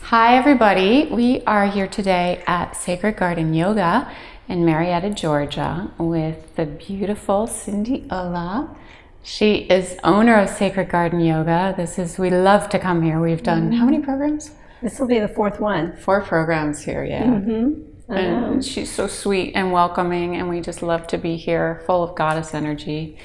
Hi everybody, we are here today at Sacred Garden Yoga in Marietta, Georgia with the beautiful Cindy Olah. She is owner of Sacred Garden Yoga. We love to come here. We've done how many programs? This will be the fourth one. 4 programs here, yeah. And she's so sweet and welcoming, and we just love to be here, full of goddess energy.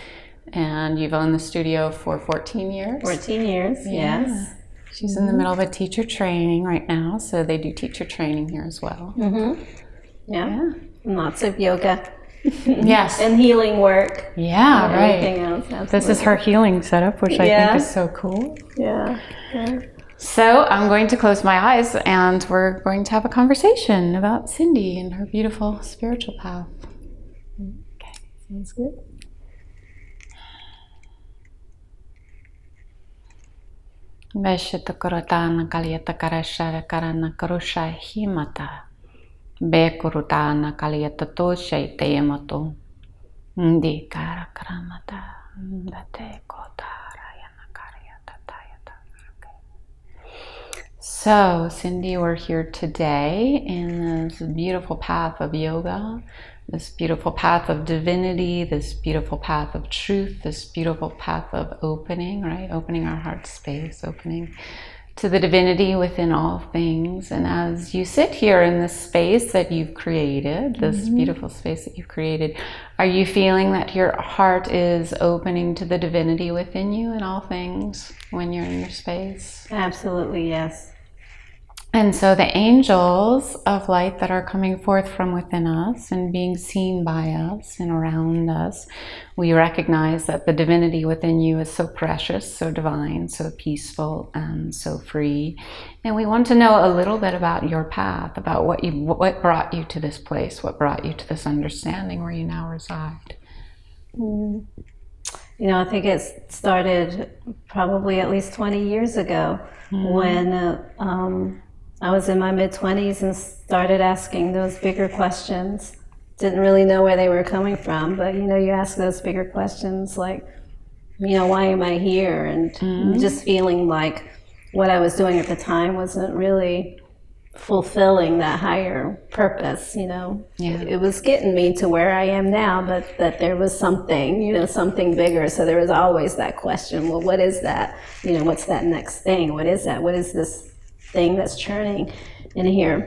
And you've owned the studio for 14 years? 14 years, yes. She's in the middle of a teacher training right now, so they do teacher training here as well. Yeah. Lots of yoga. Yes. And healing work. Yeah, and right. Everything else. Absolutely. This is her healing setup, which I think is so cool. Yeah. So I'm going to close my eyes and we're going to have a conversation about Cindy and her beautiful spiritual path. Okay, sounds good. Veshita korotana kalieta karashara karana karusha himata. Be korotana kalieta toshe teemato. Ndi kara karamata. Date kotara yana karyata tayata. So, Cindy, we're here today in this beautiful path of yoga, this beautiful path of divinity, this beautiful path of truth, this beautiful path of opening, right? Opening our heart space, opening to the divinity within all things. And as you sit here in this space that you've created, this beautiful space that you've created, are you feeling that your heart is opening to the divinity within you in all things when you're in your space? Absolutely, yes. And so the angels of light that are coming forth from within us and being seen by us and around us, we recognize that the divinity within you is so precious, so divine, so peaceful, and so free. And we want to know a little bit about your path, about what brought you to this place, what brought you to this understanding where you now reside. You know, I think it started probably at least 20 years ago when I was in my mid-20s and started asking those bigger questions. Didn't really know where they were coming from, but you ask those bigger questions like, why am I here? And just feeling like what I was doing at the time wasn't really fulfilling that higher purpose, It was getting me to where I am now, but that there was something, something bigger. So there was always that question, well, what is that? What's that next thing? What is that? What is this thing that's churning in here?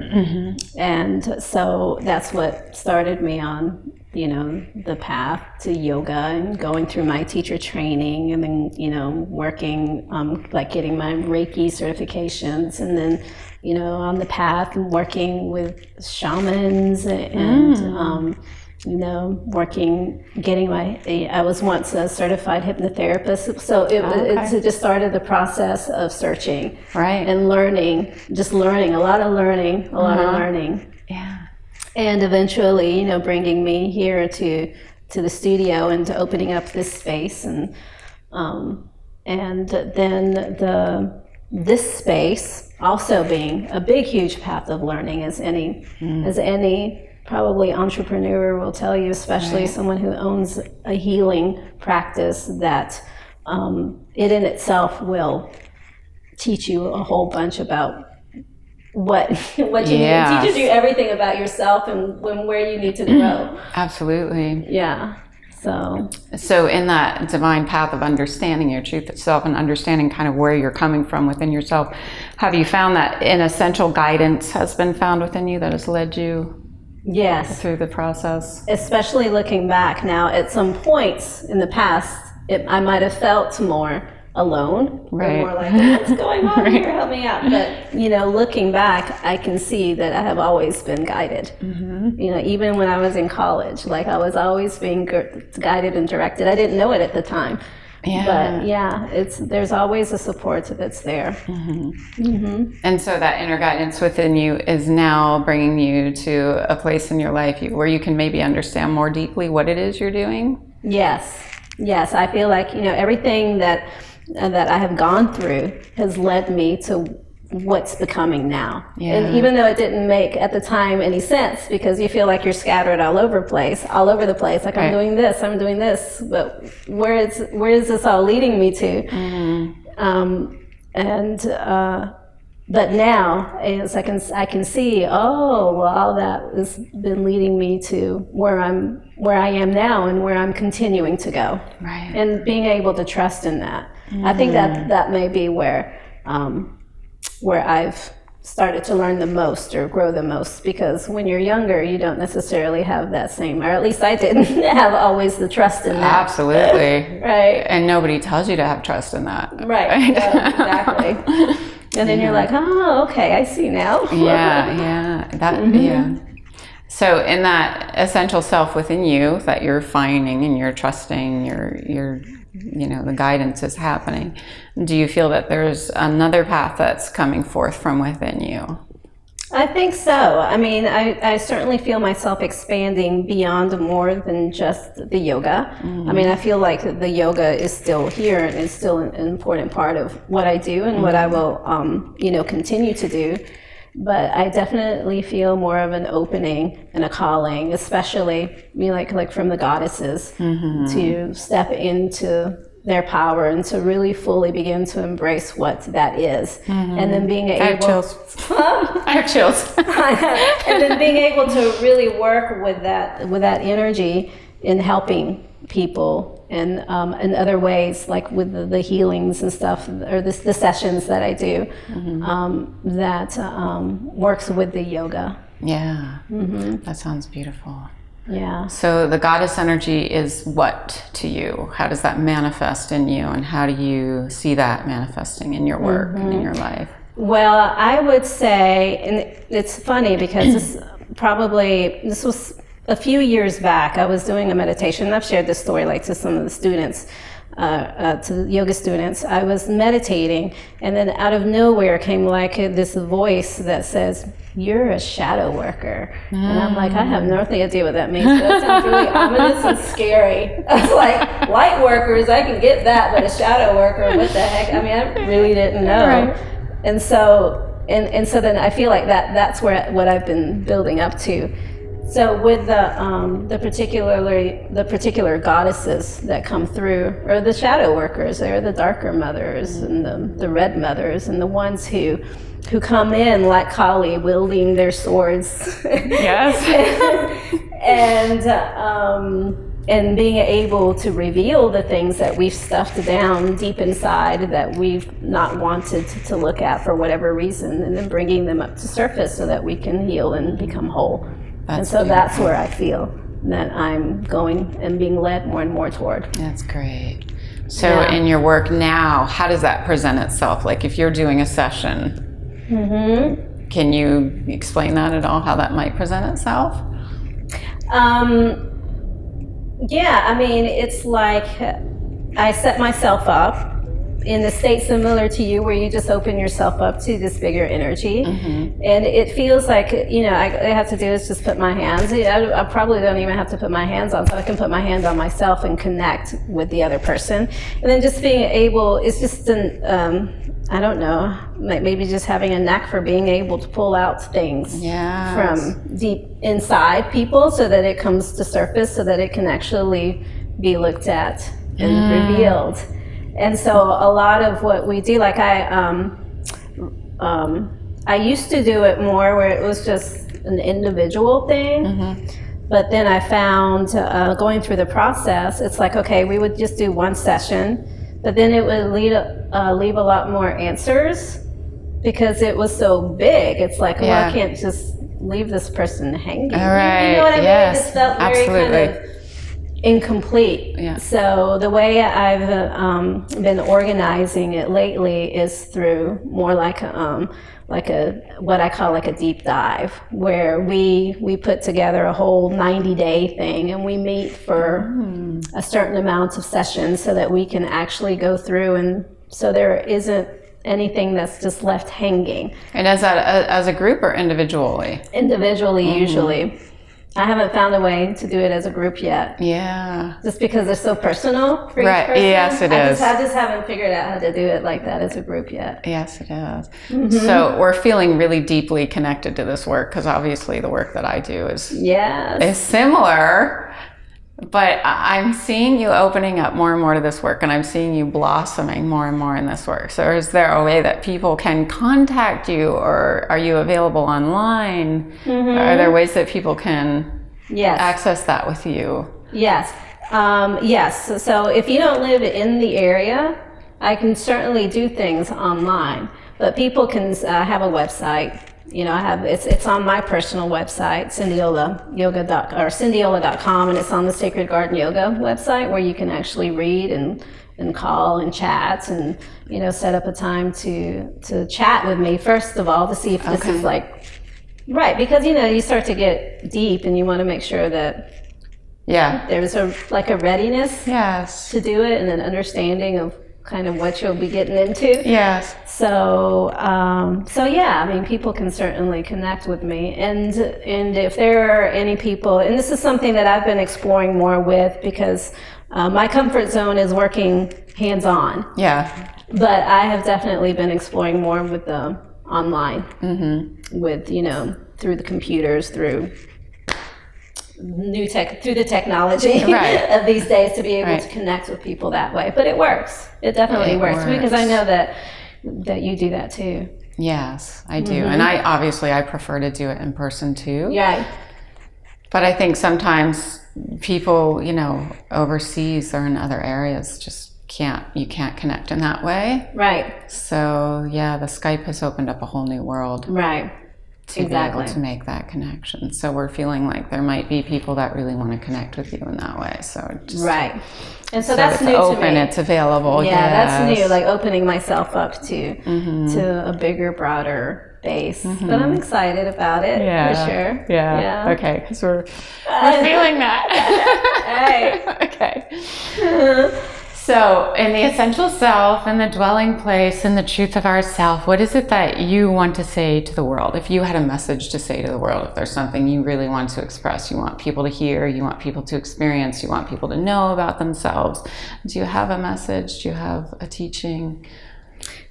And so that's what started me on the path to yoga and going through my teacher training, and then working like getting my Reiki certifications, and then on the path and working with shamans and I was once a certified hypnotherapist, so it just started the process of searching, right, and learning, a lot of learning, yeah, and eventually, bringing me here to the studio and to opening up this space, and then this space also being a big, huge path of learning, as any probably entrepreneur will tell you, especially someone who owns a healing practice, that it in itself will teach you a whole bunch about what you need. It teaches you everything about yourself and where you need to grow. Absolutely. Yeah. So in that divine path of understanding your truth itself and understanding kind of where you're coming from within yourself, have you found that an essential guidance has been found within you that has led you through the process? Especially looking back now, at some points in the past, I might have felt more alone, right, or more like, what's going on here, help me out. But looking back, I can see that I have always been guided. Even when I was in college, like I was always being guided and directed. I didn't know it at the time. But there's always a support that's there. And so that inner guidance within you is now bringing you to a place in your life where you can maybe understand more deeply what it is you're doing? Yes, I feel like everything that I have gone through has led me to what's becoming now. And even though it didn't make at the time any sense, because you feel like you're scattered all over the place, like I'm doing this, but where is this all leading me to? but now it's I can see, oh, well, all that has been leading me to where I am now and where I'm continuing to go. Right. And being able to trust in that. I think that may be where I've started to learn the most or grow the most, because when you're younger, you don't necessarily have that same, or at least I didn't have always the trust in that. Absolutely. Right. And nobody tells you to have trust in that. Right. Yeah, exactly. And then you're like, oh, okay, I see now. Yeah. So in that essential self within you that you're finding and you're trusting, you're the guidance is happening. Do you feel that there's another path that's coming forth from within you? I think so. I mean, I certainly feel myself expanding beyond more than just the yoga. I mean, I feel like the yoga is still here and is still an important part of what I do and what I will, continue to do. But I definitely feel more of an opening and a calling, especially like from the goddesses, to step into their power and to really fully begin to embrace what that is. And then being able... I have chills. I have chills. And then being able to really work with that energy in helping people in other ways, like with the healings and stuff, or the sessions that I do, that works with the yoga. Yeah, that sounds beautiful. Yeah. So the goddess energy is what to you? How does that manifest in you, and how do you see that manifesting in your work and in your life? Well, I would say, and it's funny because this was a few years back. I was doing a meditation, and I've shared this story to some of the students, to the yoga students. I was meditating, and then out of nowhere came this voice that says, "You're a shadow worker." And I'm like, I have no idea what that means. That sounds really ominous and scary. I was like, light workers, I can get that, but a shadow worker, what the heck? I mean, I really didn't know. Right. And so then I feel like that's what I've been building up to. So with the particular goddesses that come through, or the shadow workers, they're the darker mothers and the red mothers, and the ones who come in like Kali, wielding their swords. Yes. and being able to reveal the things that we've stuffed down deep inside that we've not wanted to look at for whatever reason, and then bringing them up to surface so that we can heal and become whole. That's where I feel that I'm going and being led more and more toward. That's great. So in your work now, how does that present itself? Like if you're doing a session, can you explain that at all, how that might present itself? Yeah, I mean, it's like I set myself up in a state similar to you, where you just open yourself up to this bigger energy. And it feels like, I have to do is just put my hands, I probably don't even have to put my hands on, so I can put my hands on myself and connect with the other person. And then just being able, it's just I don't know, maybe just having a knack for being able to pull out things from deep inside people so that it comes to surface, so that it can actually be looked at and revealed. And so a lot of what we do, like I used to do it more where it was just an individual thing. But then I found going through the process, it's like, okay, we would just do one session, but then it would leave a lot more answers because it was so big. It's like, well, I can't just leave this person hanging. All right. You know what I mean? Yes. It just felt very kind of incomplete. Yeah. So the way I've been organizing it lately is through more like a what I call like a deep dive, where we put together a whole 90-day thing, and we meet for a certain amount of sessions so that we can actually go through, and so there isn't anything that's just left hanging. And is that as a group or individually? Individually, usually. I haven't found a way to do it as a group yet. Yeah. Just because they're so personal for each person. Yes, it is. I just haven't figured out how to do it like that as a group yet. Yes, it is. So we're feeling really deeply connected to this work, because obviously the work that I do is similar. But I'm seeing you opening up more and more to this work, and I'm seeing you blossoming more and more in this work. So is there a way that people can contact you, or are you available online? Are there ways that people can access that with you? Yes. Yes. So if you don't live in the area, I can certainly do things online, but people can have a website. You know, it's on my personal website, CindyOlah.com, and it's on the Sacred Garden Yoga website, where you can actually read and call and chat, and you know, set up a time to chat with me first of all, to see if this is like right, because you know, you start to get deep and you want to make sure that there's a readiness to do it, and an understanding of kind of what you'll be getting into. So yeah, I mean, people can certainly connect with me, and if there are any people, and this is something that I've been exploring more with, because my comfort zone is working hands-on. But I have definitely been exploring more with the online, with, you know, through the computers, through the technology of these days, to be able to connect with people that way. But it works. It definitely works, because I know that you do that too. Yes, I do. And I prefer to do it in person too. But I think sometimes people, you know, overseas or in other areas you can't connect in that way. So yeah, the Skype has opened up a whole new world. To be able to make that connection. So we're feeling like there might be people that really want to connect with you in that way. So just, and so that's new open, to me. It's available. That's new, like opening myself up to a bigger, broader base. But I'm excited about it, for sure. Okay, because we're feeling that. Okay. So, in the essential self, and the dwelling place, and the truth of our self, what is it that you want to say to the world? If you had a message to say to the world, if there's something you really want to express, you want people to hear, you want people to experience, you want people to know about themselves, do you have a message? Do you have a teaching?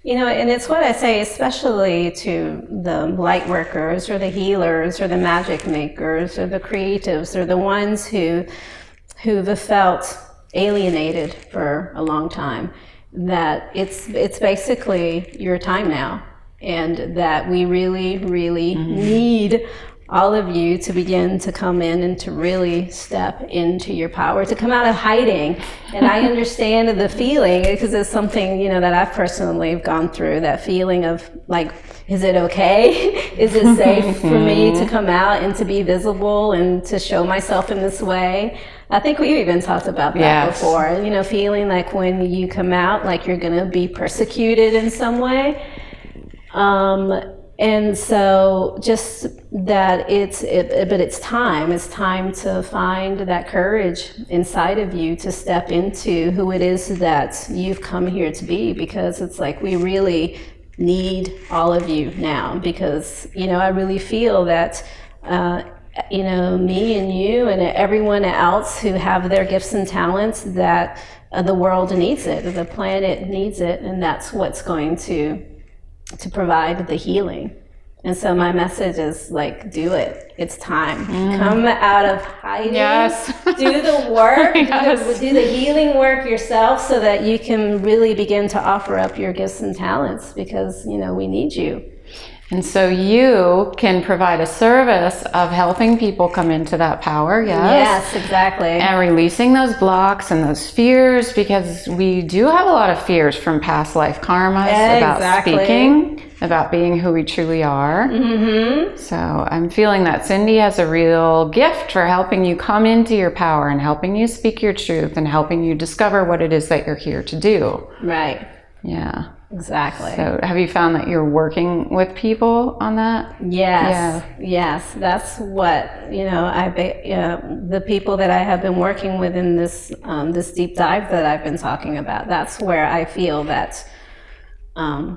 You know, and it's what I say, especially to the light workers, or the healers, or the magic makers, or the creatives, or the ones who've felt alienated for a long time, that it's basically your time now, and that we really need all of you to begin to come in and to really step into your power, to come out of hiding. And I understand the feeling, because it's something, you know, that I've personally gone through, that feeling of like, is it okay? Is it safe for me to come out and to be visible and to show myself in this way? I think we even talked about that before, you know, feeling like when you come out, like you're going to be persecuted in some way. And so just that but it's time to find that courage inside of you to step into who it is that you've come here to be, because it's like we really need all of you now, because, you know, I really feel that, you know, me and you and everyone else who have their gifts and talents, that the world needs it, the planet needs it, and that's what's going to provide the healing. And so my message is like, do it. It's time. Come out of hiding. Do the work. Do the healing work yourself, so that you can really begin to offer up your gifts and talents, because, you know, we need you. And so you can provide a service of helping people come into that power, Yes, exactly. And releasing those blocks and those fears, because we do have a lot of fears from past life karmas about speaking, about being who we truly are. So I'm feeling that Cindy has a real gift for helping you come into your power, and helping you speak your truth, and helping you discover what it is that you're here to do. Yeah. Exactly. So have you found that you're working with people on that? Yes. That's what, you know, the people that I have been working with in this this deep dive that I've been talking about, that's where I feel that I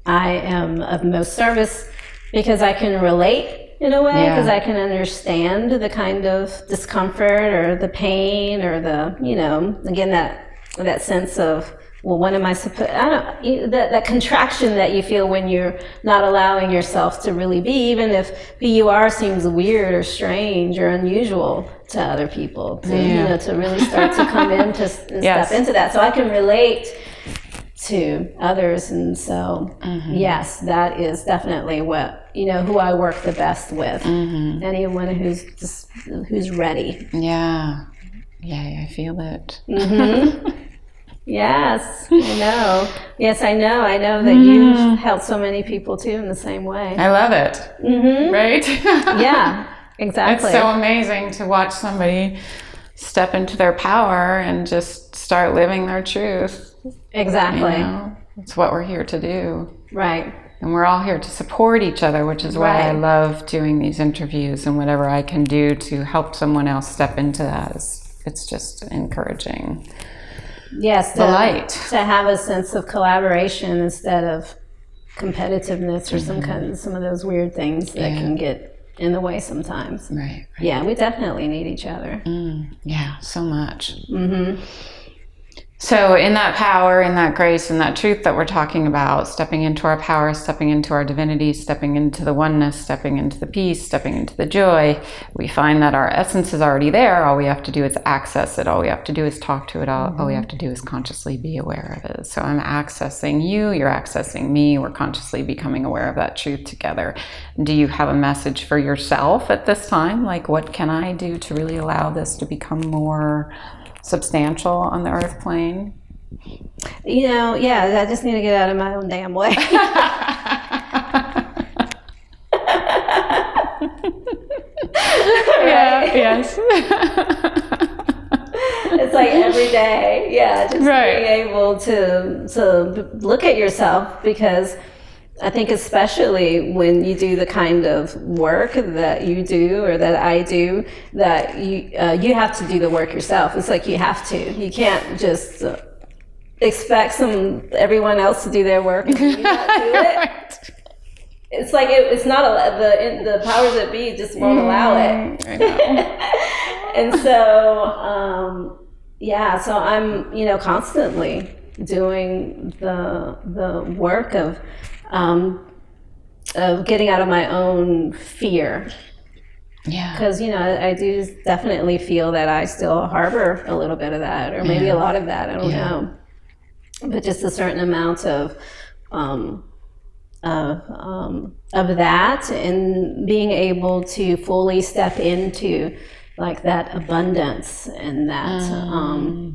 am of most service, because I can relate in a way, because I can understand the kind of discomfort or the pain or the, you know, again, that sense of well, when am I supposed, that contraction that you feel when you're not allowing yourself to really be, even if who you are seems weird or strange or unusual to other people, to, to really start to come into and step into that. So I can relate to others. And so, yes, that is definitely what, who I work the best with. Anyone who's ready. Yeah. Yeah, I feel it. Yes, I know. Yes, I know. I know that you've helped so many people too in the same way. I love it. Right? Yeah, exactly. It's so amazing to watch somebody step into their power and just start living their truth. Exactly. It's what we're here to do. Right. And we're all here to support each other, which is why I love doing these interviews, and whatever I can do to help someone else step into that it's just encouraging. Yes, the light. To have a sense of collaboration instead of competitiveness or some of those weird things that can get in the way sometimes. Right. Yeah, we definitely need each other. Yeah, so much. So in that power, in that grace, in that truth that we're talking about, stepping into our power, stepping into our divinity, stepping into the oneness, stepping into the peace, stepping into the joy, we find that our essence is already there. All we have to do is access it. All we have to do is talk to it. All we have to do is consciously be aware of it. So I'm accessing you, you're accessing me. We're consciously becoming aware of that truth together. Do you have a message for yourself at this time? Like, what can I do to really allow this to become more substantial on the earth plane? I just need to get out of my own damn way. Yes. It's like every day, just being able to look at yourself, because I think especially when you do the kind of work that you do or that I do, that you have to do the work yourself. It's like you have to. You can't just expect everyone else to do their work and you not do it. It's like it's not the powers that be just won't allow it. I know. And so so I'm constantly doing the work of getting out of my own fear. Yeah. Because, I do definitely feel that I still harbor a little bit of that, or maybe a lot of that, I don't know. But just a certain amount of that, and being able to fully step into like that abundance and that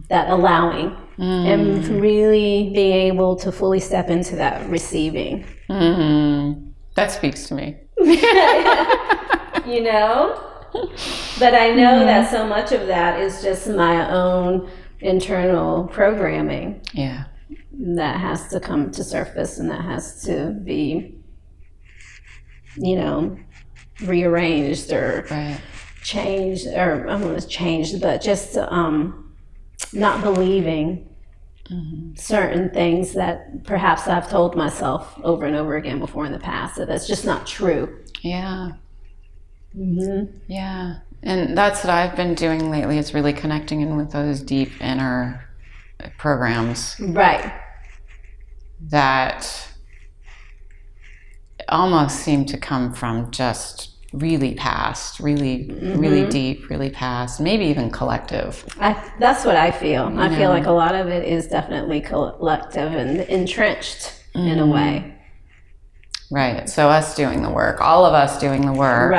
that allowing. And really being able to fully step into that receiving. That speaks to me. But I know that so much of that is just my own internal programming. Yeah. That has to come to surface, and that has to be, rearranged or changed, or I don't want to change, but just not believing certain things that perhaps I've told myself over and over again before in the past, that that's just not true. Yeah. Yeah. And that's what I've been doing lately, is really connecting in with those deep inner programs. Right. That almost seem to come from just really past, really deep, really past, maybe even collective. That's what I feel. I feel like a lot of it is definitely collective and entrenched in a way. Right. So us doing the work, all of us doing the work,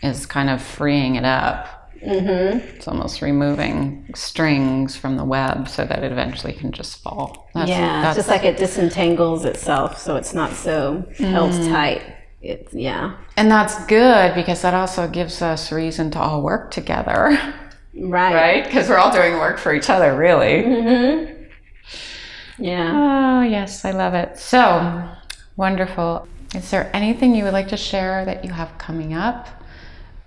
is kind of freeing it up. It's almost removing strings from the web so that it eventually can just fall. That's just like it disentangles itself, so it's not so held tight. And that's good, because that also gives us reason to all work together. Right? Because we're all doing work for each other, really. Yeah. Oh, yes, I love it. So, wonderful. Is there anything you would like to share that you have coming up,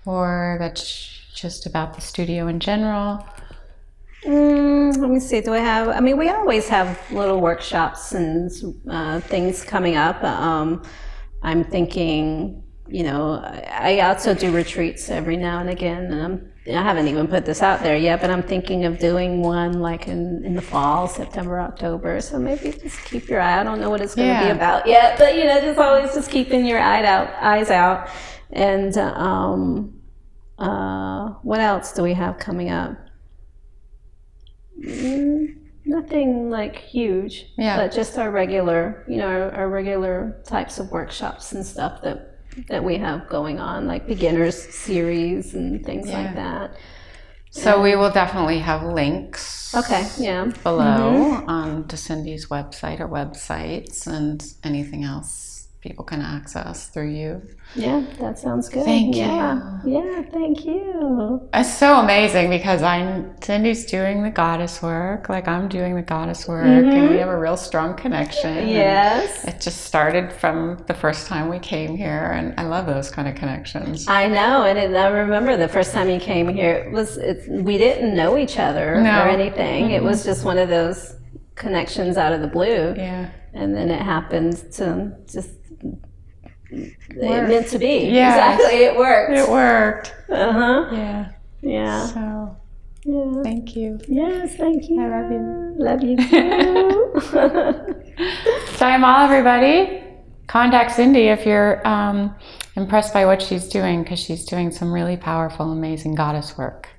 or that's just about the studio in general? Let me see. We always have little workshops and things coming up. I'm thinking you know, I also do retreats every now and again, and I haven't even put this out there yet, but I'm thinking of doing one like in the fall, September, October. So maybe just keep your eye. I don't know what it's going to be about yet, but you know, just always just keeping your eyes out. And what else do we have coming up? Nothing like huge, but just our regular, you know, our regular types of workshops and stuff that we have going on, like beginners series and things like that. So we will definitely have links below on to Cindy's website or websites and anything else people can access through you. Yeah, that sounds good. Thank you. Yeah, thank you. It's so amazing because Cindy's doing the goddess work, like I'm doing the goddess work, and we have a real strong connection. Yes. It just started from the first time we came here, and I love those kind of connections. I know, and I remember the first time you came here, we didn't know each other or anything. It was just one of those connections out of the blue. Yeah. And then it happened to just... It meant to be. Yeah. Exactly. It worked. It worked. Yeah. So, thank you. Yes, thank you. I love you. Love you too. Time all, everybody. Contact Cindy if you're impressed by what she's doing, because she's doing some really powerful, amazing goddess work.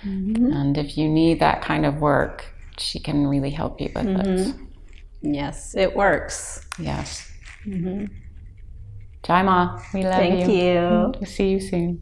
And if you need that kind of work, she can really help you with it. Yes, it works. Yes. Jai Ma, we love you. Thank you. See you soon.